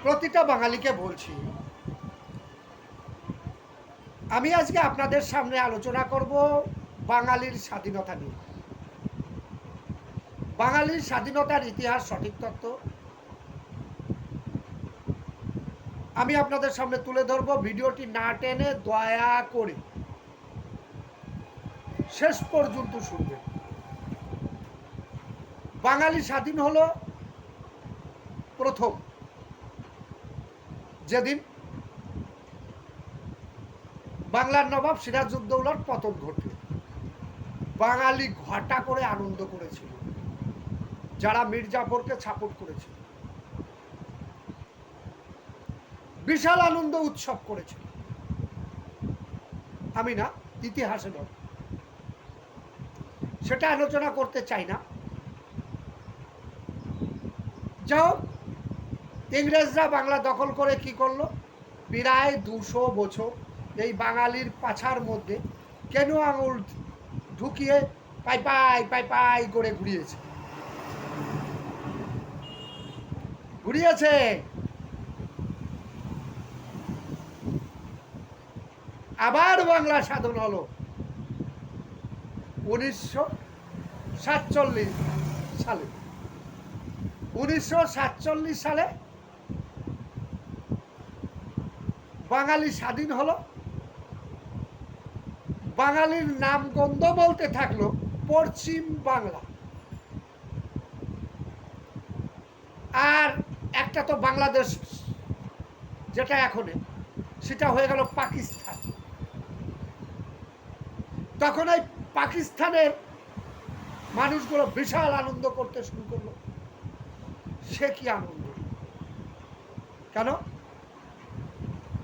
প্রতিটা বাঙালিকে বলছি, আমি আজকে আপনাদের সামনে আলোচনা করব বাঙালির স্বাধীনতা নিয়ে। বাঙালির স্বাধীনতার ইতিহাস, সঠিক তথ্য আমি আপনাদের সামনে তুলে ধরব। ভিডিওটি না টেনে দয়া করে শেষ পর্যন্ত শুনবেন। বাঙালি স্বাধীন হলো প্রথম যেদিন বাংলার নবাব সিরাজউদ্দৌলার পতন ঘটল। বাঙালি ঘটা করে আনন্দ করেছিল, যারা মীর জাফরকে সাপোর্ট করেছিল বিশাল আনন্দ উৎসব করেছিল। আমি না, ইতিহাসে নয়, সেটা আলোচনা করতে চাই না। যাও, ইংরেজরা বাংলা দখল করে কি করলো, প্রায় 200 বছর এই বাঙালির পাছার মধ্যে কেন আঙুল ঢুকিয়ে পাই পাই পাই পাই করে ঘুরিয়েছে। আবার বাংলা স্বাধীন হলো 1947 সালে। 1947 সালে বাঙালি স্বাধীন হলো। বাঙালির নামগন্ধ বলতে থাকলো পশ্চিম বাংলা, আর একটা তো বাংলাদেশ যেটা এখন, সেটা হয়ে গেল পাকিস্তান। তখন এই পাকিস্তানের মানুষগুলো বিশাল আনন্দ করতে শুরু করলো। সে কি আনন্দ! কেন?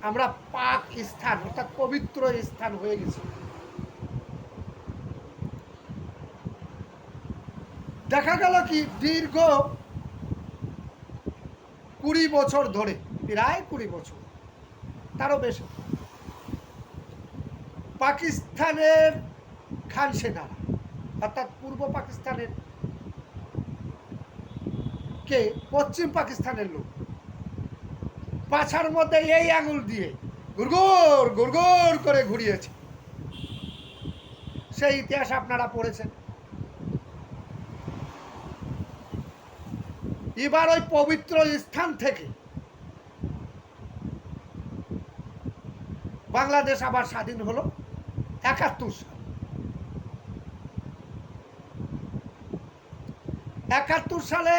আমরা পাকিস্তান অর্থাৎ পবিত্র স্থান হয়ে গেছি। দেখা গেল কি, দীর্ঘ 20 বছর ধরে, প্রায় 20 বছর, তারও বেশি, পাকিস্তানের খান সেনারা অর্থাৎ পূর্ব পাকিস্তানের কে পশ্চিম পাকিস্তানের লোক পাছার মধ্যে এই আঙুল দিয়ে গুড়গুড় গুড়গুড় করে ঘুরিয়েছে। সেই ইতিহাস আপনারা পড়েছেন। এবার ওই পবিত্র স্থান থেকে বাংলাদেশ আবার স্বাধীন হলো 71 সাল। 71 সালে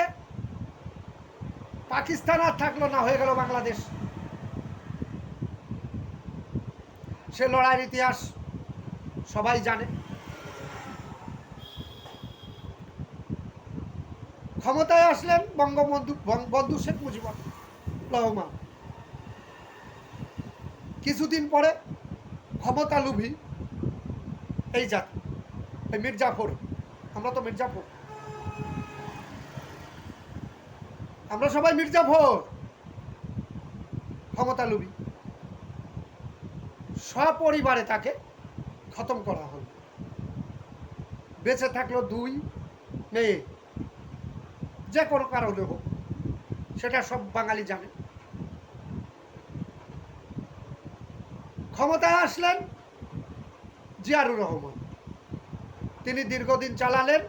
পাকিস্তান আর থাকলো না, হয়ে গেল বাংলাদেশ। সে লড়াইয়ের ইতিহাস সবাই জানে। ক্ষমতায় আসলেন বঙ্গবন্ধু শেখ মুজিবুর রহমান। কিছুদিন পরে ক্ষমতা লোভী এই জাতি, এই মীর জাফর, আমরা তো মীর জাফর, আমরা সবাই মীর জাফর, ক্ষমতা লোভী, সপরিবারে তাকে খতম করা হল। বেঁচে থাকলো 2 মেয়ে, যে কোনো কারণে হোক, সেটা সব বাঙালি জানে। ক্ষমতায় আসলেন জিয়াউর রহমান। তিনি দীর্ঘদিন চালালেন,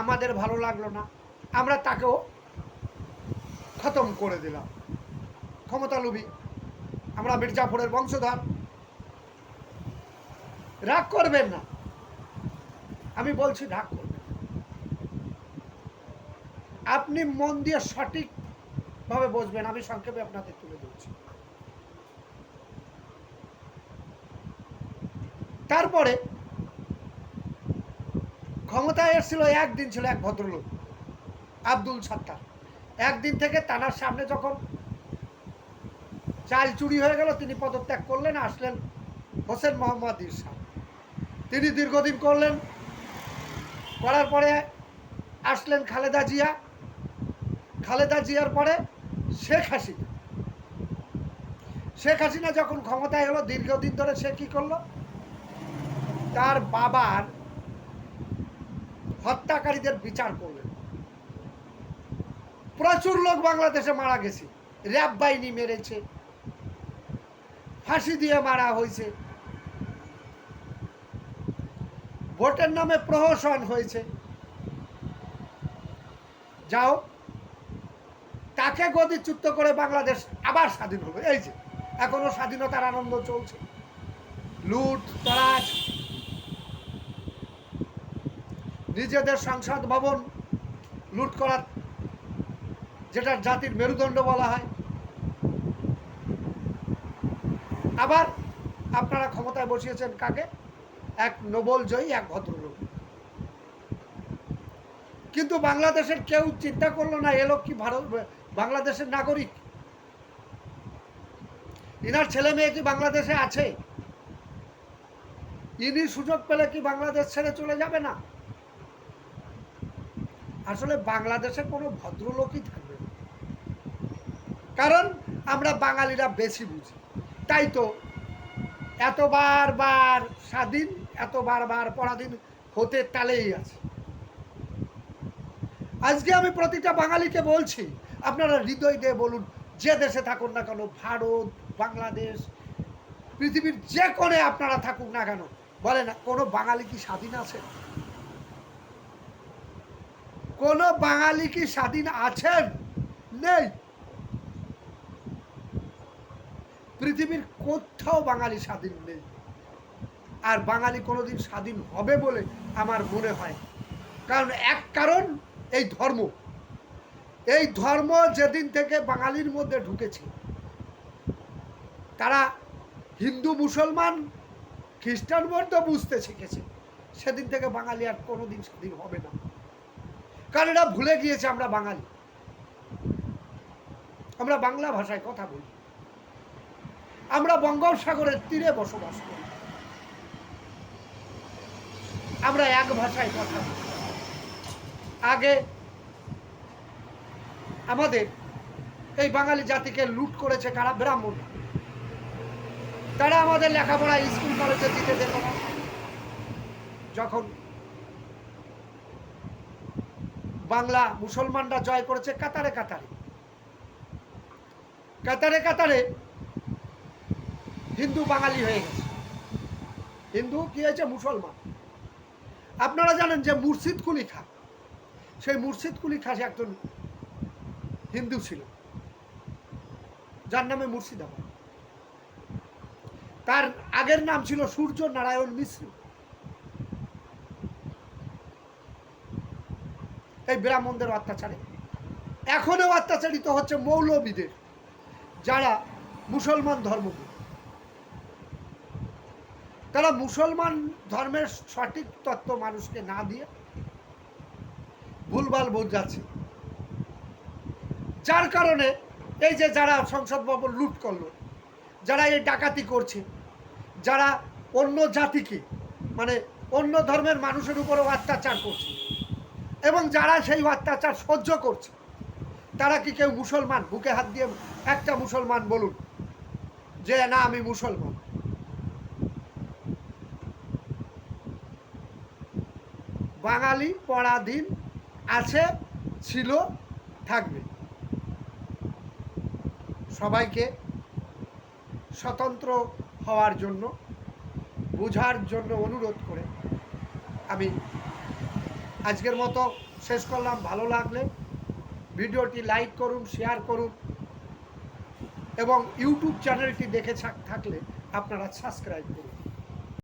আমাদের ভালো লাগলো না, আমরা তাকেও খতম করে দিলাম। ক্ষমতা লোভী, আমরা মীর জাফরের বংশধর। রাগ করবেন না, আমি বলছি রাগ করবেন। আপনি মন দিয়ে সঠিকভাবে বুঝবেন, আমি সংক্ষেপে আপনাদের তুলে ধরছি। তারপরে ক্ষমতায় এসেছিল, একদিন ছিল এক ভদ্রলোক আব্দুল সাত্তার। একদিন থেকে তানার সামনে যখন চাল চুরি হয়ে গেল, তিনি পদত্যাগ করলেন, আসলেন হোসেন মোহাম্মদ ইরশাদ। তিনি দীর্ঘদিন করলেন, করার পরে আসলেন খালেদা জিয়া। খালেদা জিয়ার পরে শেখ হাসিনা। শেখ হাসিনা যখন ক্ষমতায় এলো, দীর্ঘদিন ধরে সে কি করলো, তার বাবার হত্যাকারীদের বিচার করলেন। প্রচুর লোক বাংলাদেশে মারা গেছে, র্যাব বাহিনী মেরেছে, ফাঁসি দিয়ে মারা হয়েছে, ভোটের নামে প্রহসন হয়েছে। যাও, তাকে গদিচ্যুত করে বাংলাদেশ আবার স্বাধীন হবে। এই যে এখনো স্বাধীনতার আনন্দ চলছে, লুট তরাজ, নিজেদের সংসদ ভবন লুট করার, যেটা জাতির মেরুদণ্ড বলা হয়। আবার আপনারা ক্ষমতায় বসিয়েছেন কাকে? এক নোবেল জয়ী এক ভদ্রলোক। কিন্তু বাংলাদেশের কেউ চিন্তা করলো না এ লোক কি বাংলাদেশের নাগরিক? ইনার ছেলে মেয়ে কি বাংলাদেশে আছে? ইনি সুযোগ পেলে কি বাংলাদেশ ছেড়ে চলে যাবে না? আসলে বাংলাদেশে কোনো ভদ্রলোকই থাকবে না, কারণ আমরা বাঙালিরা বেশি বুঝি। তাই তো এত বার স্বাধীন, এত বার পরাধীন হতে তালেই আছে। আজকে আমি প্রতিটা বাঙালিকে বলছি, আপনারা হৃদয় দিয়ে বলুন, যে দেশে থাকুন না কেন, ভারত, বাংলাদেশ, পৃথিবীর যে কোণে আপনারা থাকুক না কেন, বলেন কোনো বাঙালি কি স্বাধীন আছে? কোন বাঙালি কি স্বাধীন আছেন? নেই। পৃথিবীর কোথাও বাঙালি স্বাধীন নেই, আর বাঙালি কোনোদিন স্বাধীন হবে বলে আমার মনে হয়। কারণ এই ধর্ম, এই ধর্ম যেদিন থেকে বাঙালির মধ্যে ঢুকেছে, তারা হিন্দু মুসলমান খ্রিস্টান মধ্যে বুঝতে শিখেছে, সেদিন থেকে বাঙালি আর কোনোদিন স্বাধীন হবে না। কারণ এরা ভুলে গিয়েছে আমরা বাঙালি, আমরা বাংলা ভাষায় কথা বলি, আমরা বঙ্গোপসাগরের তীরে বসবাস করি, আমরা এক ভাষায় কথা বলি। আগে আমাদের এই বাঙালি জাতিকে লুট করেছে কারা? ব্রাহ্মণ। তারা আমাদের লেখাপড়া স্কুল কলেজে দিতে যেত না। যখন বাংলা মুসলমানরা জয় করেছে কাতারে কাতারে হিন্দু বাঙালি হয়ে গেছে। হিন্দু কি হয়েছে? মুসলমান। আপনারা জানেন যে মুর্শিদ কুলি খাঁ, সেই মুর্শিদ কুলি খাঁ একজন হিন্দু ছিল, যার নামে মুর্শিদাবাদ। তার আগের নাম ছিল সূর্য নারায়ণ মিশ্র। এই ব্রাহ্মণদের অত্যাচারে এখনো অত্যাচারিত হচ্ছে মৌলবীদের, যারা মুসলমান ধর্মগুরু। তারা মুসলমান ধর্মের সঠিক তত্ত্ব মানুষকে না দিয়ে ভুলভাল বোঝাচ্ছে, যার কারণে এই যে যারা সংসদ ভবন লুট করলো, যারা এই ডাকাতি করছে, যারা অন্য জাতিকে মানে অন্য ধর্মের মানুষের উপরও অত্যাচার করছে, এবং যারা সেই অত্যাচার সহ্য করছে, তারা কি কেউ মুসলমান? বুকে হাত দিয়ে একটা মুসলমান বলুন যে না আমি মুসলমান। বাঙালি পরাধীন আছে, ছিল, থাকবে। সবাইকে স্বতন্ত্র হওয়ার জন্য, বোঝার জন্য অনুরোধ করে আমি আজকের মতো শেষ করলাম। ভালো লাগলে ভিডিওটি লাইক করুন, শেয়ার করুন, এবং ইউটিউব চ্যানেলটি দেখে থাকলে আপনারা সাবস্ক্রাইব করুন।